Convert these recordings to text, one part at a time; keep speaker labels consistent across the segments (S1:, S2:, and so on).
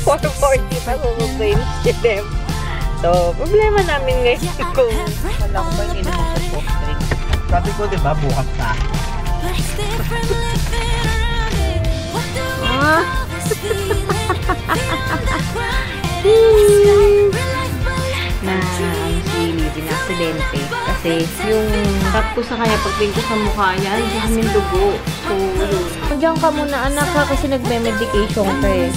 S1: 440 pa susunduin si Dem. So, problema namin ngayon kung wala ko ba hindi naman sa soft drink.
S2: Sabi ko, diba, bukas na.
S1: Na si pinaksidente kasi yung tap ko sa kanya pagtingin ko sa mukha niya ay daming dugo. So yun, diyan ka muna anak ha kasi nagme-medication ka eh.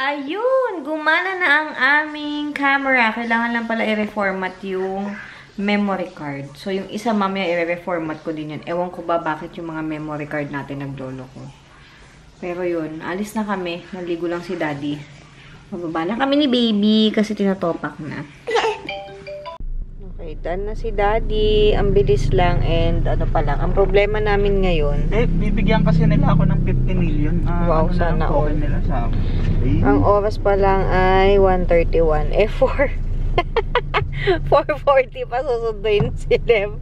S1: Ayun, gumana na ang aming camera. Kailangan lang pala i-reformat yung memory card. So, yung isa mamaya i-reformat ko din yun. Ewan ko ba bakit yung mga memory card natin naglolo ko. Pero yun, alis na kami. Naligo lang si daddy. Mababa na kami ni baby kasi tinatopak na. Okay, done na si daddy. Ang bilis lang and ano pa lang. Ang problema namin ngayon.
S2: Bibigyan kasi nila ako ng 50 million.
S1: Wow, sana all.
S2: Nila sa
S1: ang oras pa lang ay 1:31. 4:40 pa susunduin si Dem.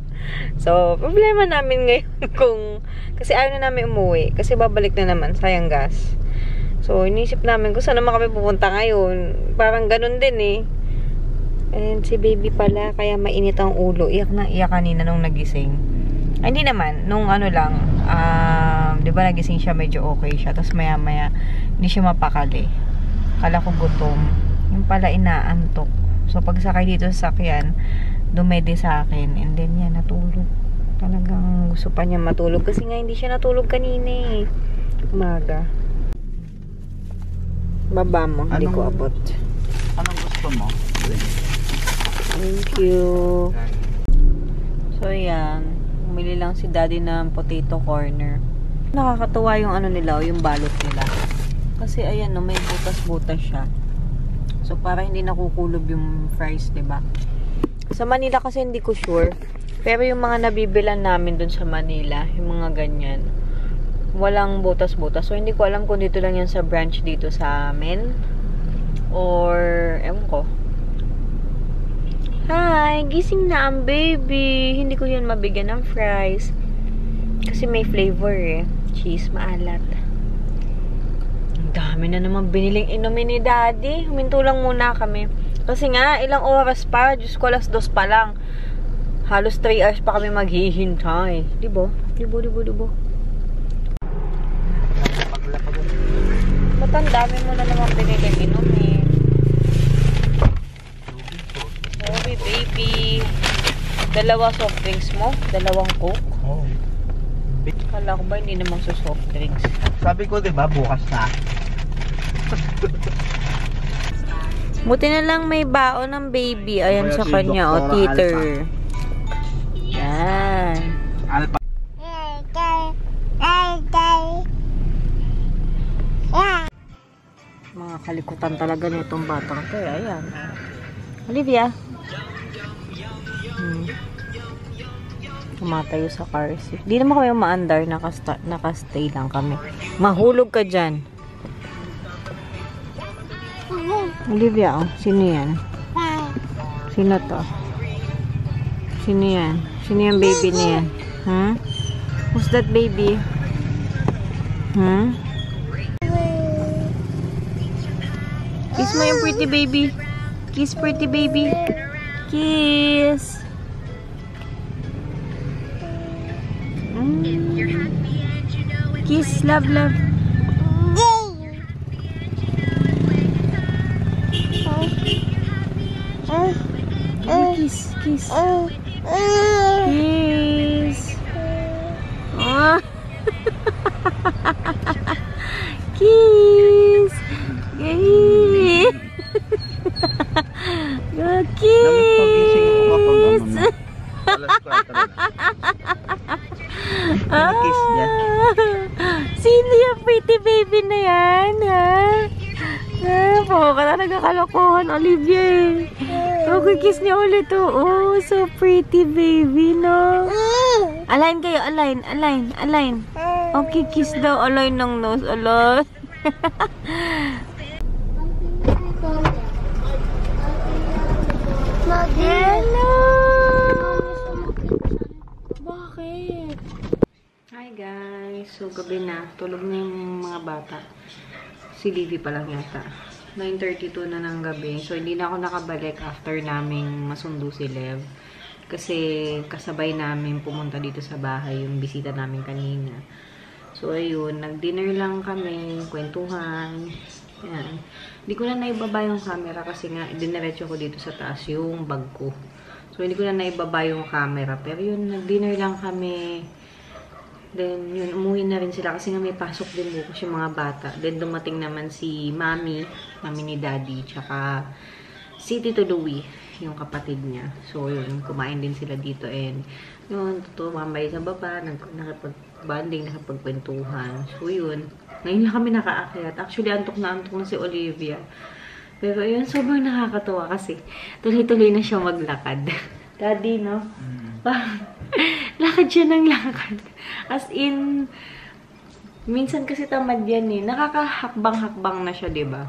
S1: So, problema namin ngayon kung kasi ayaw na namin umuwi. Kasi babalik na naman. Sayang gas. So, inisip namin kung saan naman kami pupunta ngayon. Parang ganun din eh. And si baby pala, kaya mainit ang ulo. Iyak na iyak kanina nung nagising. Ay, hindi naman. Nung ano lang, di ba nagising siya, medyo okay siya. Tapos maya maya, hindi siya mapakali. Kala ko gutom. Yung pala inaantok. So, pag sakay dito sa sakyan, dumede sa akin. And then, yan, natulog. Talagang gusto pa niya matulog. Kasi nga, hindi siya natulog kanina eh. Umaga. Baba mo, hindi ko abot.
S2: Anong gusto mo?
S1: Thank you. So, yan. Umili lang si daddy ng potato corner. Nakakatuwa yung ano nila, yung balot nila. Kasi, ayan, no, may butas-butas siya. So, para hindi nakukulob yung fries, diba? Sa Manila kasi hindi ko sure. Pero yung mga nabibilan namin dun sa Manila, yung mga ganyan, walang butas-butas. So, hindi ko alam kung dito lang yan sa branch dito sa amin. Or, ewan ko. Hi! Gising na ang baby! Hindi ko yan mabigyan ng fries. Kasi may flavor eh. Cheese, maalat. Ang dami na naman biniling inumin ni daddy. Huminto lang muna kami. Kasi nga, ilang oras pa. Diyos ko, 2:00 pa lang. Halos 3 hours pa kami maghihintay. Diba? Diba? Ba't ang dami mo na naman biniling inumin? Sorry, baby. 2 soft drinks mo? 2 Coke?
S2: Oo.
S1: Kala ko ba hindi naman sa soft drinks?
S2: Sabi ko, diba, bukas na.
S1: Buti na lang may baon ng baby. Ayan sa kanya, o, teeter. Yan. Mga kalikutan talaga nitong batang to. Ayan. Olivia. Tumatayo sa car seat. Di naman kami maandar. Nakastay lang kami. Mahulog ka dyan. Olivia, oh. Sino yan? Sino to? Sino yan? Sino yung baby niya? Huh? Who's that baby? Huh? Kiss mo yung pretty baby. Kiss pretty baby. Kiss. Kiss, love, love. Kiss, kiss. Kiss. Oh. Kiss. Yay. Good kiss.
S2: Kiss niya.
S1: Sino yung pretty baby na yan, ha? Paka ka talaga kalokohan, Olivia. Okay, kiss niya ulit, oh. So pretty baby, no? Align kayo, align. Okay, kiss daw, align ng nose, align. Hello! Bakit? Hi guys! So gabi na. Tulog na yung mga bata. Si Livy pa lang yata. 9:32 na ng gabi. So hindi na ako nakabalik after naming masundo si Lev. Kasi kasabay namin pumunta dito sa bahay yung bisita namin kanina. So ayun, nag-dinner lang kami, kwentuhan. Yan. Hindi ko na naibaba yung camera kasi nga diniretso ko dito sa taas yung bag ko. So hindi ko na naibaba yung camera. Pero yun, nag-dinner lang kami. Then, yun, umuwi na rin sila kasi nga may pasok din bukas yung mga bata. Then, dumating naman si Mami ni Daddy, tsaka si Tito Louie, yung kapatid niya. So, yun, kumain din sila dito and yun, tumambay sa baba, nakapag-banding, nakapagkwentuhan. So, yun, ngayon lang kami nakaakyat. Actually, antok na si Olivia. Pero, yun, sobrang nakakatuwa kasi tuloy-tuloy na siya maglakad. Daddy, no? Lakad siya ng lakad. As in, minsan kasi tamad yan eh. Nakakahakbang-hakbang na siya, diba?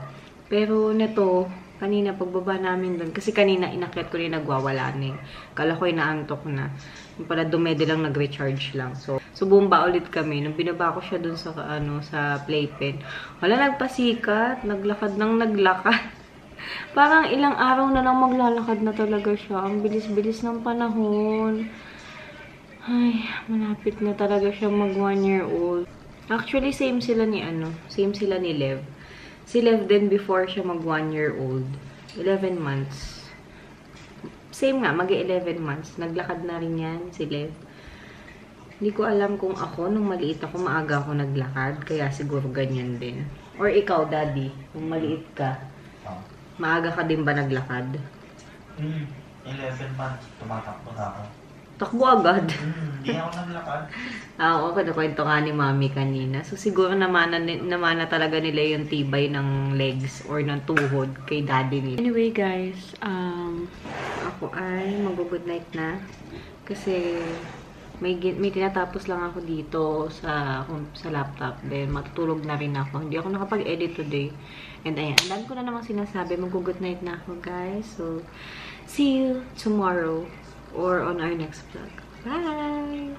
S1: Pero neto, kanina pagbaba namin doon, kasi kanina inakyat ko rin nagwawala na eh. Kala ko inaantok na. Yung pala dumede lang, nag-recharge lang. So bumba ulit kami. Nung binaba ko siya doon sa, sa playpen, wala, nagpasikat. Naglakad ng naglakad. Parang ilang araw na lang maglalakad na talaga siya. Ang bilis-bilis ng panahon. Ay, malapit na talaga siya mag 1 year old. Actually, same sila ni Lev. Si Lev din before siya mag 1 year old. 11 months. Same nga, mag-11 months. Naglakad na rin yan, si Lev. Hindi ko alam kung ako, nung maliit ako, maaga ako naglakad. Kaya siguro ganyan din. Or ikaw, Daddy, nung maliit ka, maaga ka din ba naglakad?
S2: 11 months, tumatakbo na ako.
S1: Takbo agad.
S2: Hindi ako naglakad.
S1: Oo, nakwento nga ni Mami kanina. So, siguro namana talaga nila yung tibay ng legs or ng tuhod kay Daddy nila. Anyway, guys, ako ay mag-good night na. Kasi may tinatapos lang ako dito sa laptop. Then, matutulog na rin ako. Hindi ako nakapag-edit today. And ayan, ang dami ko na namang sinasabi. Mag-good night na ako, guys. So, see you tomorrow. Or on our next vlog. Bye!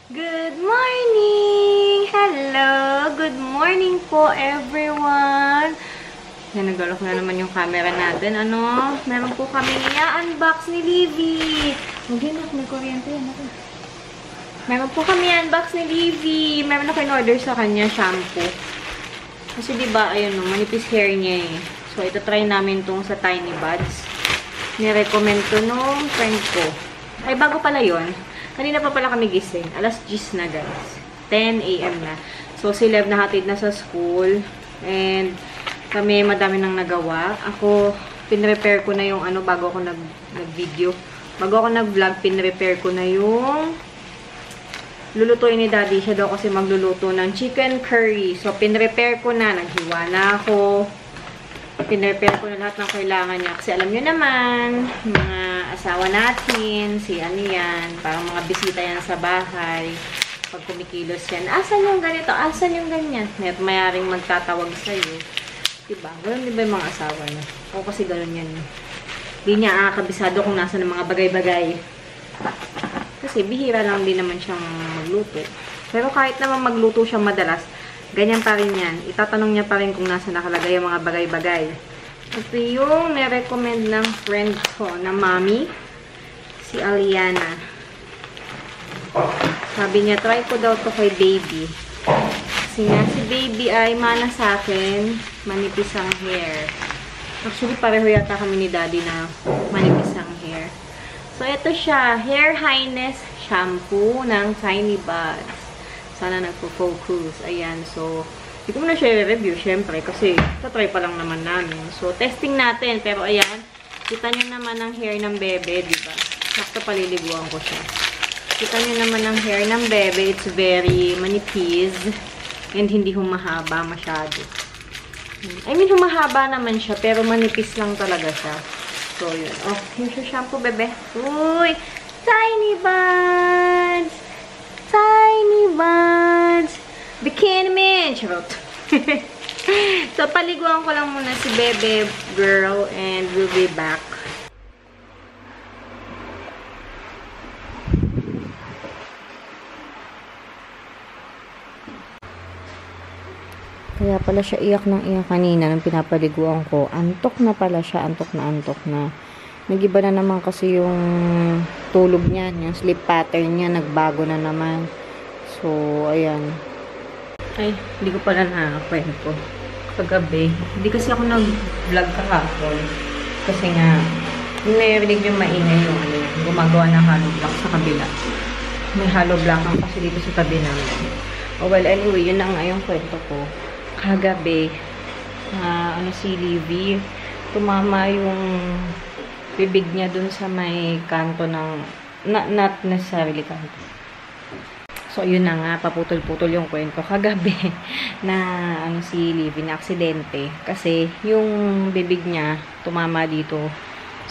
S1: Good morning! Hello! Good morning po, everyone! Yan, nag-alok na naman yung camera natin. Meron po kami i-unbox ni Livy. Huwag na, may kuryente yan. Meron po kami i-unbox ni Livy. Meron ako in-order sa kanya shampoo. Kasi diba, ayun no, manipis hair niya eh. So, ito try namin tong sa Tiny Buds. Nirecommend to nung friend ko. Ay, bago pala yun. Kanina pa pala kami gising. Alas 10 na, guys. 10 AM na. So, si Lev nahatid na sa school. And, kami madami nang nagawa. Ako, pinrepair ko na yung bago ako nag-video. Bago ako nag-vlog, pinrepair ko na yung lulutuin ni Daddy. Siya daw kasi magluluto ng chicken curry. So, pinrepair ko na. Naghiwa na ako. Pinrepair ko na lahat ng kailangan niya. Kasi alam nyo naman, mga asawa natin, si yan, parang mga bisita yan sa bahay. Pag kumikilos yan, asan yung ganito? Asan yung ganyan? Mayaring magtatawag sa'yo. Diba? Ganun diba yung mga asawa niya? O kasi ganun yan. Hindi niya kabisado kung nasa ng mga bagay-bagay. Kasi bihira lang din naman siyang magluto. Pero kahit naman magluto siya madalas, ganyan pa rin yan. Itatanong niya pa rin kung nasa nakalagay yung mga bagay-bagay. Ito yung nirecommend ng friend ko na Mami. Si Aliana. Sabi niya, try ko daw to kay baby. Kasi nga, si baby ay mana sa akin, manipis ang hair. Actually, pareho yata kami ni Daddy na manipis ang hair. So, ito siya. Hair Highness Shampoo ng Tiny Buds. Sana nagpo-focus. Ayan. So, hindi ko muna siya i-review, syempre, kasi tatry pa lang naman namin. So, testing natin. Pero, ayan. Kita nyo naman ang hair ng bebe, diba? Sakto paliliguan ko siya. Kita nyo naman ang hair ng bebe. It's very manipis. And hindi humahaba masyado. I mean, humahaba naman siya, pero manipis lang talaga siya. So, yun. Oh, yung shampoo, bebe. Uy! Tiny Buds! Tiny Buds! Bikini Man! Charot. So, paliguan ko lang muna si Bebe Girl and we'll be back. Kaya pala siya iyak ng iyak kanina nung pinapaliguan ko. Antok na pala siya. Antok na. Nag-iba na naman kasi yung tulog niya. Yung sleep pattern niya. Nagbago na naman. So, ayan. Ay, hindi ko pala nakakwento. Kagabi. Hindi kasi ako nag-vlog kahapon. Kasi nga, yung narinig yung maingay yung gumagawa ng hollow block sa kabila. May hollow block ang kasi dito sa tabi namin. Oh, well, anyway, yun na nga yung kwento ko. Kagabi, si Livy, tumama yung bibig niya dun sa may kanto ng, not necessarily kanto. So, yun na nga, paputol-putol yung kwento. Kagabi, na si Livy, na aksidente. Kasi, yung bibig niya, tumama dito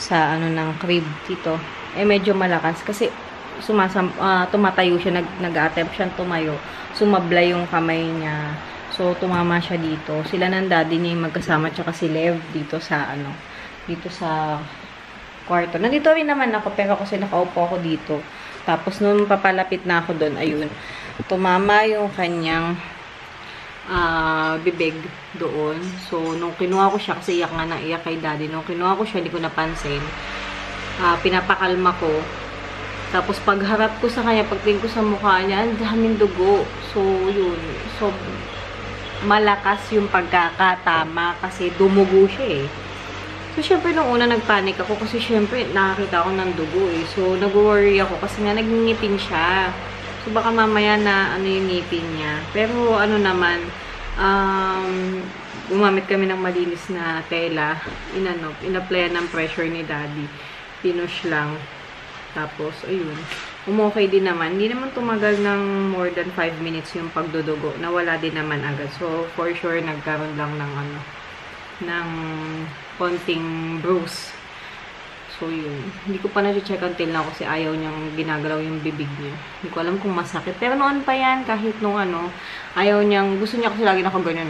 S1: sa, ng crib dito. Medyo malakas. Kasi, tumatayo siya, nag-attempt siyang tumayo. Sumablay yung kamay niya. So, tumama siya dito. Sila ng daddy niya yung magkasama, tsaka si Lev dito sa, dito sa kwarto. Nandito rin naman ako, pero kasi nakaupo ako dito. Tapos, nung papalapit na ako doon, ayun, tumama yung kanyang bibig doon. So, nung kinuha ko siya, kasi iyak nga na iyak kay daddy. Nung kinuha ko siya, hindi ko napansin. Pinapakalma ko. Tapos, pagharap ko sa kanya, pagtingin ko sa mukha niya, ang daming dugo. So, yun. So, malakas yung pagkakatama kasi dumugo siya eh. So, syempre, nung una nagpanik ako kasi syempre, nakakita ako ng dugo eh. So, nag-worry ako kasi nga nagngipin siya. So, baka mamaya na yung ngipin niya. Pero, naman, gumamit kami ng malinis na tela. Inaplayan ng pressure ni daddy. Pinush lang. Tapos, ayun. Okay din naman. Hindi naman tumagal ng more than 5 minutes yung pagdudugo. Nawala din naman agad. So, for sure, nagkaroon lang ng konting bruise. So, yun. Hindi ko pa na-check until na kasi ayaw niyang ginagalaw yung bibig niya. Hindi ko alam kung masakit. Pero noon pa yan, kahit nung ayaw niyang, gusto niya kasi lagi nakaganyan.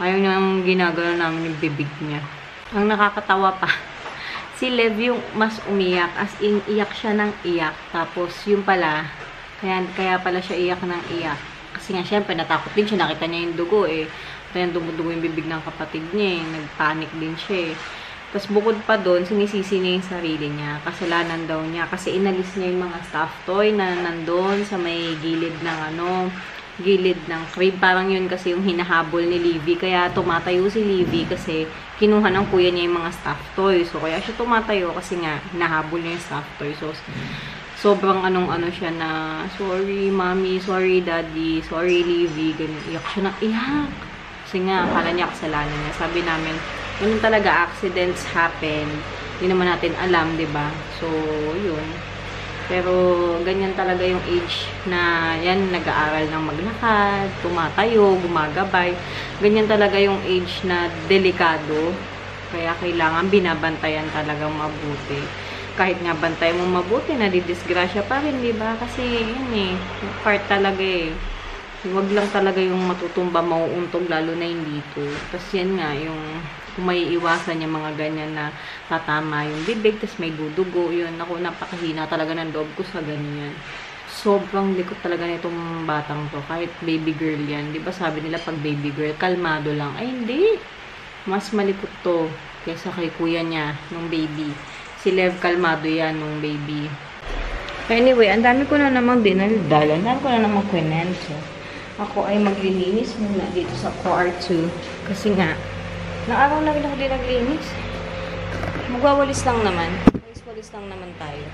S1: Ayaw niyang ginagalaw namin yung bibig niya. Ang nakakatawa pa, si Lev yung mas umiyak. As in, iyak siya ng iyak. Tapos, yung pala, kaya pala siya iyak ng iyak. Kasi nga, syempre, natakot din siya. Nakita niya yung dugo eh. Kaya dumudugo yung bibig ng kapatid niya eh. Nagpanic din siya eh. Tapos, bukod pa doon, sinisisi niya yung sarili niya. Kasalanan daw niya. Kasi inalis niya yung mga stuffed toy na nandun sa may gilid ng crib. Parang yun kasi yung hinahabol ni Livy. Kaya tumatayo si Livy kasi kinuha ng kuya niya yung mga stuffed toys. So, kaya siya tumatayo kasi nga hinahabol niya yung stuffed toys. So, sobrang siya na, sorry, mommy, sorry, daddy, sorry, Livy. Ganyan. Iyak siya ng iyak. Kasi nga, akala niya kasalanan niya. Sabi namin, ganun talaga, accidents happen. Hindi naman natin alam, diba? So, yun. Pero, ganyan talaga yung age na yan, nag-aaral ng maglakad, tumatayo, gumagabay. Ganyan talaga yung age na delikado. Kaya kailangan binabantayan talagang mabuti. Kahit nga bantay mo mabuti, nadidisgrasya pa rin, diba? Kasi, yun eh, part talaga eh. Huwag lang talaga yung matutumba, mauuntog, lalo na yung dito. Tapos yan nga, yung kung may iwasan yung mga ganyan na tatama yung bibig, tapos may dudugo, yun. Ako, napakahina talaga ng loob ko sa ganyan. Sobrang likot talaga nitong batang to. Kahit baby girl yan. Di ba sabi nila pag baby girl, kalmado lang. Ay, hindi. Mas malikot to kaysa kay kuya niya nung baby. Si Lev, kalmado yan nung baby. Anyway, ang dami ko na namang dinaldal. Ang dami ko na namang kwento. Ako ay maglilinis muna dito sa kwarto. Kasi nga, araw na rin ako din naglinis. Magwawalis lang naman. Walis-walis lang naman tayo.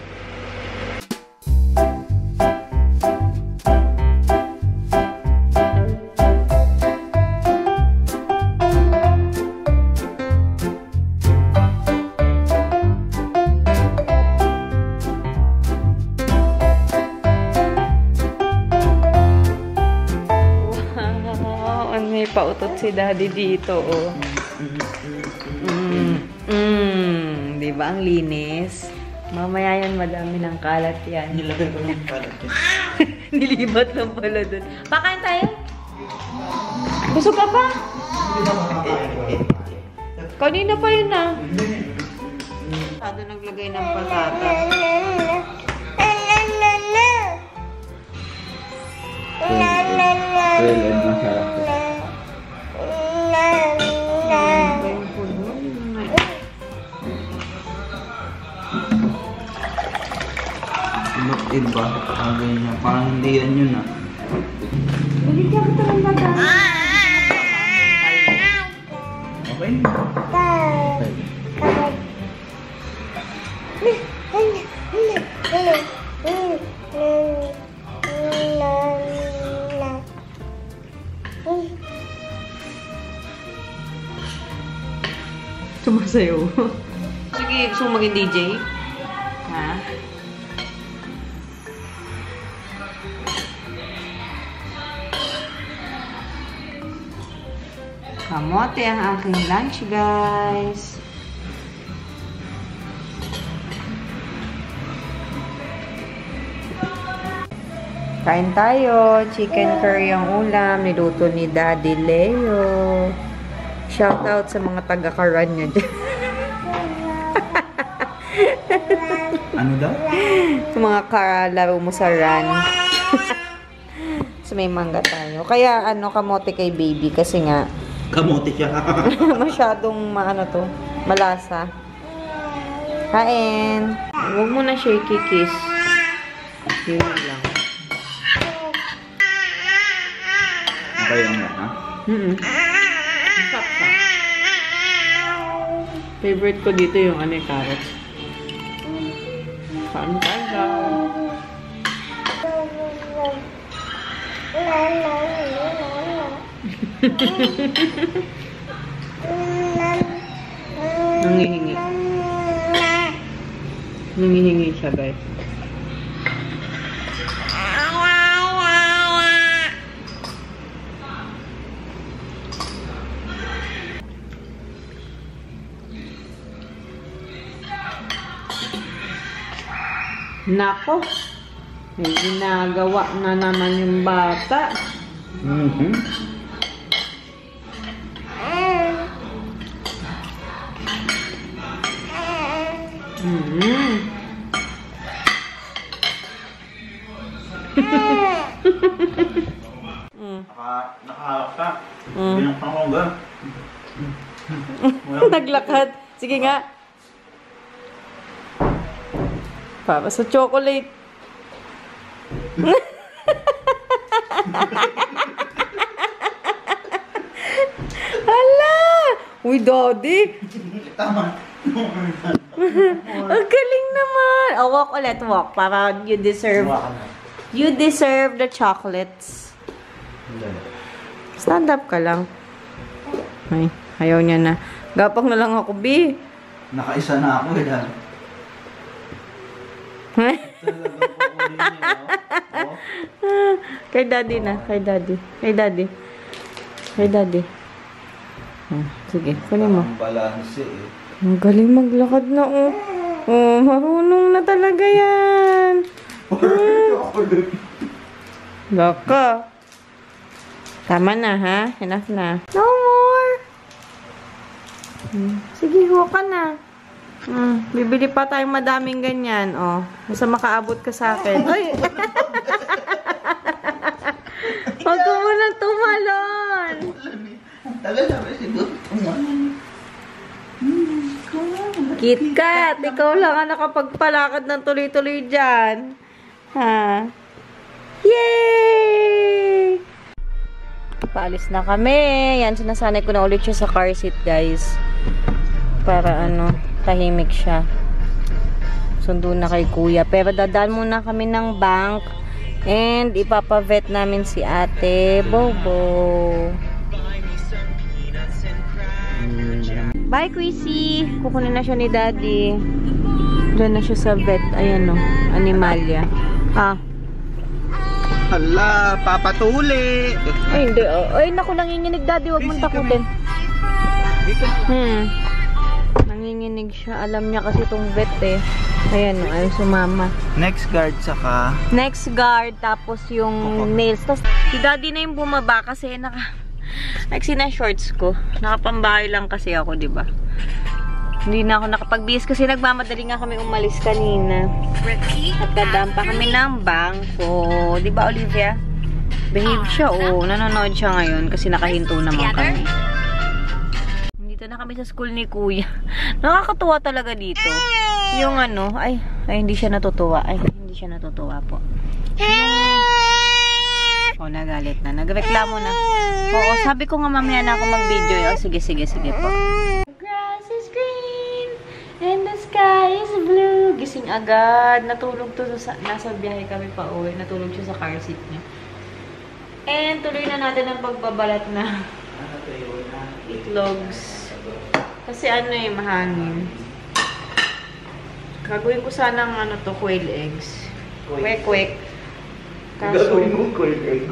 S1: Pautot si daddy dito, oh. Diba? Ang linis. Mamaya yan, madami ng kalat yan.
S2: Nilagay ko ng kalat yan.
S1: Nilibat lang pala dun. Pakain tayo? Busog ka pa? Kanina pa yun ah. Masyado naglagay ng patata.
S2: Well, and masarap. ba? Ganyan. Parang hindi yan yun ah.
S1: Bigyan kita ng lata.
S2: Okay. Okay.
S1: Sumasayo. Sige, gusto mo maging DJ? Ha? Kamote ang aking lunch, guys. Kain tayo. Chicken curry ang ulam. Niluto ni Daddy Leo. Shout out sa mga taga-Karan niya dyan.
S2: Ano daw?
S1: Sa mga kalaro mo sa run. So, may mangga tayo. Kaya, kamote kay baby. Kasi nga,
S2: Kamote siya.
S1: masyadong, malasa. Kain. Huwag mo na shaky kiss. Yun lang.
S2: Okay lang yan, ha?
S1: Saksa. Favorite ko dito yung carrots. Saan tayo? Nangihingi. Nangihingi siya, guys. Nako, may ginagawa na naman yung bata.
S2: Mm-hmm. Nakaharap ka. Binuksan ko ba?
S1: Naglakad. Sige nga. Para sa chocolate. Hala! Uy, Daddy!
S2: Tama.
S1: Ang galing naman! Oh, walk ulit, walk. Para you deserve the chocolates. Stand up ka lang. Ay, ayaw niya na. Gapang na lang ako, B.
S2: Nakaisa na ako dahil.
S1: Kay Daddy na. Kay Daddy. Kay Daddy. Kay Daddy. Sige, kunin mo.
S2: Ang balanse eh.
S1: Ang galing maglakad na, oh. Oh, marunong na talaga yan. Baka. Tama na, ha? Enough na. No more. Sige, huwag ka na. Bibili pa tayong madaming ganyan, oh. Basta makaabot ka sa akin. Ay! Huwag ka muna tumalon.
S2: Tagal na ba siguro?
S1: KitKat, ikaw lang ang nakapagpalakad ng tuloy-tuloy dyan. Ha? Yay! Paalis na kami. Yan, sinasanay ko na ulit siya sa car seat, guys. Para tahimik siya. Sundo na kay kuya. Pero dadaan muna kami ng bank. And ipapavet namin si ate Bobo. Bye, Chrissy! Kukunin na siya ni Daddy. Diyan na siya sa vet. Ayan, Animalia.
S2: Hala, papatuli!
S1: Ay, hindi. Ay, naku, nanginginig, Daddy. Huwag mong takutin.
S2: Dito.
S1: Nanginginig siya. Alam niya kasi itong vet, eh. Ayan, ayaw sumama.
S2: Next guard saka.
S1: Next guard, tapos yung nails. Tapos, si Daddy na yung bumaba kasi Nagsi na shorts ko. Nakapambahay lang kasi ako, di ba? Hindi na ako nakapag-bihis kasi nagmamadali nga kami umalis kanina. At dadaan pa kami ng bangko. Di ba, Olivia? Behave siya, oh. Nanonood siya ngayon kasi nakahinto naman kami. Dito na kami sa school ni Kuya. Nakakatuwa talaga dito. Yung ay, hindi siya natutuwa. Ay, hindi siya natutuwa po. Oh, nagalit na. Nagreklamo na. Oo, sabi ko nga mamaya na ako mag-video. Oh, sige po. The grass is green and the sky is blue. Gising agad. Natulog to nasa biyahe kami pa uwi. Natulog siya sa car seat niya. And tuloy na natin ang pagbabalat na itlogs. Kasi mahangin. Gagawin ko sanang quail eggs. Kwek-kwek.
S2: Gagawin mo quail egg.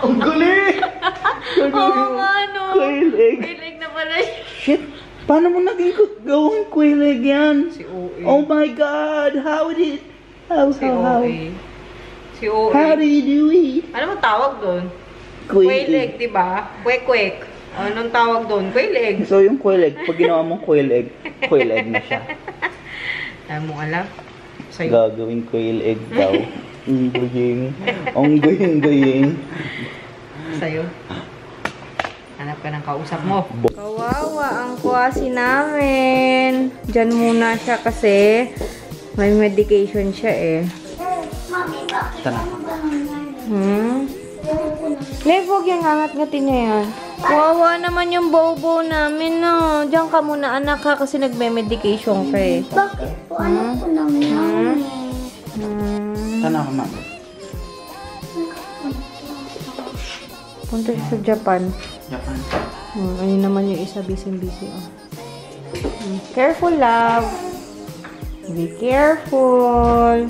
S2: Ang galing!
S1: Oo nga, no.
S2: Quail egg.
S1: Quail egg na pala yun.
S2: Shit! Paano mo naging gawing quail egg yan?
S1: Si OA.
S2: Oh my God! How did it? How?
S1: Si OA. Si OA.
S2: How do you do it?
S1: Ano mo tawag doon?
S2: Quail
S1: Quail egg, diba? Kwek-kwek. Anong tawag doon? Quail egg.
S2: So yung quail egg, pag ginawa mong quail egg na siya.
S1: Ayaw mo alam? Sa'yo.
S2: Gagawing quail egg daw. Ang gaying. Ang gaying.
S1: Sa'yo. Hanap ka ng kausap mo. Kawawa ang kuwasi namin. Diyan muna siya kasi may medication siya eh.
S2: Tara.
S1: Huwag yung angat-ngatin niya yan. Kawawa naman yung bobo namin, no. Diyan ka muna, anak, ha, kasi nagme-medication ka eh.
S3: Bakit po? Ano po namin?
S2: Sana ako, ma'am.
S1: Punta siya sa Japan.
S2: Japan.
S1: Ayun naman yung isa, busy-busy. Oh. Careful, love. Be careful.